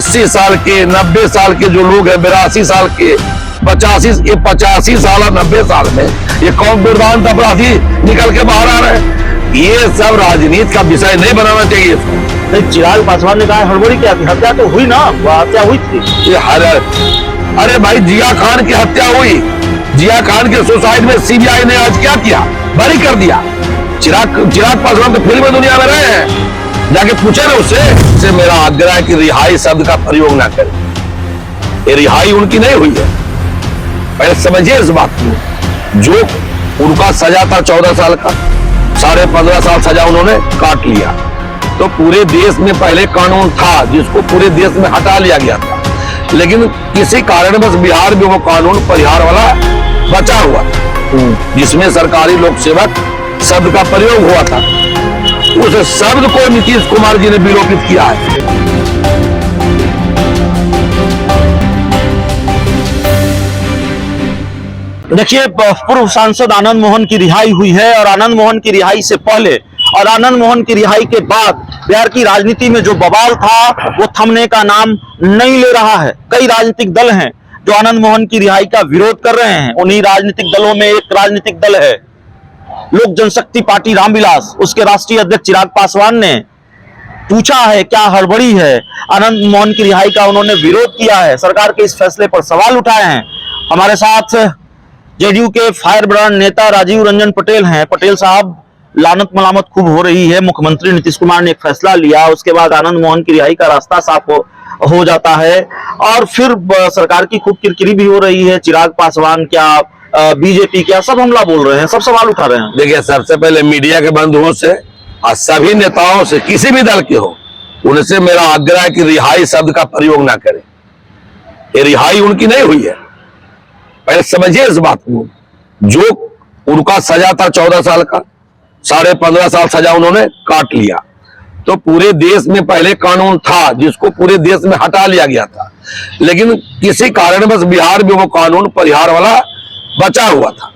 80 साल के 90 साल के जो लोग हैं, 82 साल के 85 साल और 90 साल में ये कौन दुर्दांत अपराधी निकल के बाहर आ रहे हैं। ये सब राजनीति का विषय नहीं बनाना चाहिए इसको। चिराग पासवान ने कहा हड़बड़ी क्या थी, हत्या तो हुई ना, हत्या हुई थी। अरे भाई, जिया खान की हत्या हुई, जिया खान के सुसाइड में सीबीआई ने आज क्या किया, बरी कर दिया। चिराग पासवान तो फिल्म दुनिया में रहे हैं, जाके पूछे ना उससे मेरा आग्रह है कि रिहाई शब्द का प्रयोग ना करें। ये रिहाई उनकी नहीं हुई है, पहले समझिए इस बात को। जो उनका सजा था 14 साल का, 15.5 साल सजा उन्होंने काट लिया। तो पूरे देश में पहले कानून था जिसको पूरे देश में हटा लिया गया था, लेकिन किसी कारणवश बिहार में वो कानून परिहार वाला बचा हुआ था, जिसमें सरकारी लोक सेवक शब्द का प्रयोग हुआ था। उस शब्द को नीतीश कुमार जी ने विलोपित किया है। देखिए, पूर्व सांसद आनंद मोहन की रिहाई हुई है और आनंद मोहन की रिहाई से पहले और आनंद मोहन की रिहाई के बाद बिहार की राजनीति में जो बवाल था वो थमने का नाम नहीं ले रहा है। कई राजनीतिक दल हैं जो आनंद मोहन की रिहाई का विरोध कर रहे हैं। उन्हीं राजनीतिक दलों में एक राजनीतिक दल है लोक जनशक्ति पार्टी रामविलास। उसके राष्ट्रीय अध्यक्ष चिराग पासवान ने पूछा है क्या हड़बड़ी है, आनंद मोहन की रिहाई का उन्होंने विरोध किया है, सरकार के इस फैसले पर सवाल उठाए हैं। हमारे साथ जेडीयू के फायर ब्रांड नेता राजीव रंजन पटेल हैं। पटेल साहब, लानत मलामत खूब हो रही है, मुख्यमंत्री नीतीश कुमार ने एक फैसला लिया, उसके बाद आनंद मोहन की रिहाई का रास्ता साफ हो जाता है और फिर सरकार की खूब किरकिरी भी हो रही है। चिराग पासवान क्या, बीजेपी क्या, सब हमला बोल रहे हैं, सब सवाल उठा रहे हैं। देखिए, सबसे पहले मीडिया के बंधुओं से और सभी नेताओं से, किसी भी दल के हो, उनसे मेरा आग्रह है कि रिहाई शब्द का प्रयोग ना करें। ये रिहाई उनकी नहीं हुई है, पहले समझिए इस बात को। जो उनका सजा था 14 साल का, 15.5 साल सजा उन्होंने काट लिया। तो पूरे देश में पहले कानून था जिसको पूरे देश में हटा लिया गया था, लेकिन किसी कारणवश बिहार में वो कानून परिहार वाला बचा हुआ था,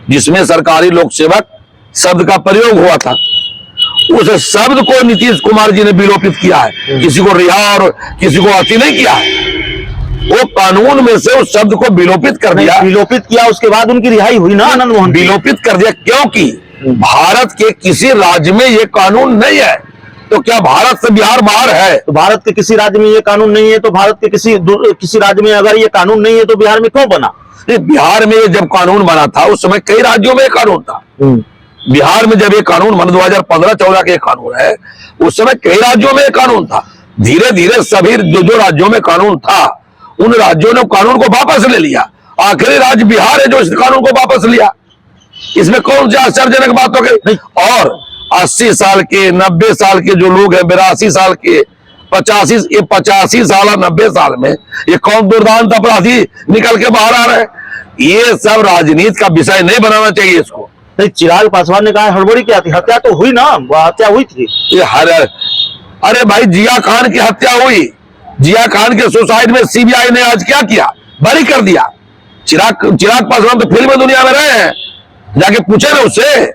जिसमें सरकारी लोक सेवक शब्द का प्रयोग हुआ था। उस शब्द को नीतीश कुमार जी ने विलोपित किया है। किसी को रिहा और किसी को अति नहीं किया है, वो कानून में से उस शब्द को विलोपित कर दिया। विलोपित किया, उसके बाद उनकी रिहाई हुई ना आनंद मोहन। विलोपित कर दिया क्योंकि भारत के किसी राज्य में ये कानून नहीं है। तो क्या भारत से बिहार बाहर है? तो भारत के किसी राज्य में ये कानून नहीं है, तो भारत के किसी राज्य में अगर ये कानून नहीं है तो बिहार में क्यों बना? बिहार में जब कानून बना था उस समय कई राज्यों में कानून था। बिहार में जब ये कानून बना, 2015-14 के कानून है, उस समय कई राज्यों में कानून था। धीरे धीरे सभी जो राज्यों में कानून था उन राज्यों ने कानून को वापस ले लिया। आखिरी राज्य बिहार है जो इस कानून को वापस लिया। इसमें कौन सी आश्चर्यजनक बात हो गई? और 80 साल के 90 साल के जो लोग हैं, 82 साल के 85 साल और 90 साल में ये कौन दुर्दांत अपराधी निकल के बाहर आ रहे हैं। ये सब राजनीति का विषय नहीं बनाना चाहिए इसको। चिराग पासवान ने कहा हड़बड़ी क्या थी, हत्या तो हुई ना, हत्या हुई थी। अरे भाई, जिया खान की हत्या हुई, जिया खान के सुसाइड में सीबीआई ने आज क्या किया, बरी कर दिया। चिराग पासवान तो फिल्म दुनिया में रहे हैं, जाके पूछे ना उससे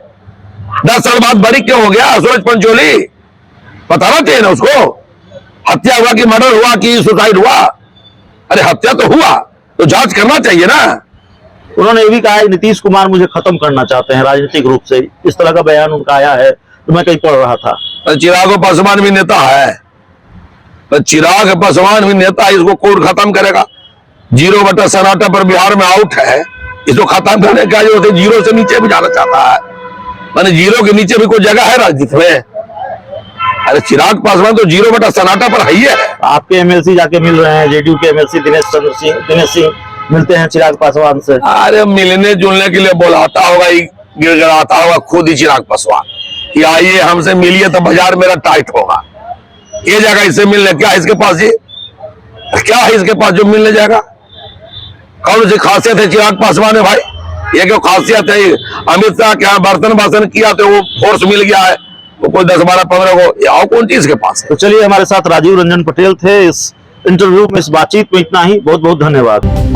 10 साल बाद बरी क्यों हो गया सूरज पंचोली, बताना चाहिए ना उसको। हत्या हुआ कि मर्डर हुआ कि सुसाइड हुआ? अरे हत्या तो हुआ, तो जांच करना चाहिए ना। उन्होंने ये भी कहा है नीतीश कुमार मुझे खत्म करना चाहते हैं राजनीतिक रूप से, इस तरह का बयान उनका आया है, तो मैं कहीं पढ़ रहा था। तो चिराग पासवान भी नेता है, तो चिराग पासवान भी नेता है, इसको कौन खत्म करेगा? 0 सन्नाटा पर बिहार में आउट है, इसको खत्म करने का जो 0 से नीचे भी जाना चाहता है, माने 0 के नीचे भी कोई जगह है राजनीति में? अरे चिराग पासवान तो 0 सन्नाटा पर है ही है। आपके एमएलसी जाके मिल रहे हैं, जेडीयू के एमएलसी दिनेश सिंह मिलते हैं चिराग पासवान से। अरे मिलने जुलने के लिए बुलाता होगा, गिड़गिड़ाता होगा खुद ही चिराग पासवान कि आइए हमसे मिलिए तो बाजार मेरा टाइट होगा। ये जगह इससे मिलने क्या है इसके पास? ये क्या है इसके पास जो मिलने जाएगा? कौन सी खासियत है चिराग पासवान है भाई? ये क्यों खासियत है? अमित शाह के यहाँ बर्तन बासन किया तो वो फोर्स मिल गया है, वो कोई 10, 12, 15 को आओ कौन चीज के पास है? तो चलिए, हमारे साथ राजीव रंजन पटेल थे इस इंटरव्यू में, इस बातचीत में इतना ही। बहुत बहुत धन्यवाद।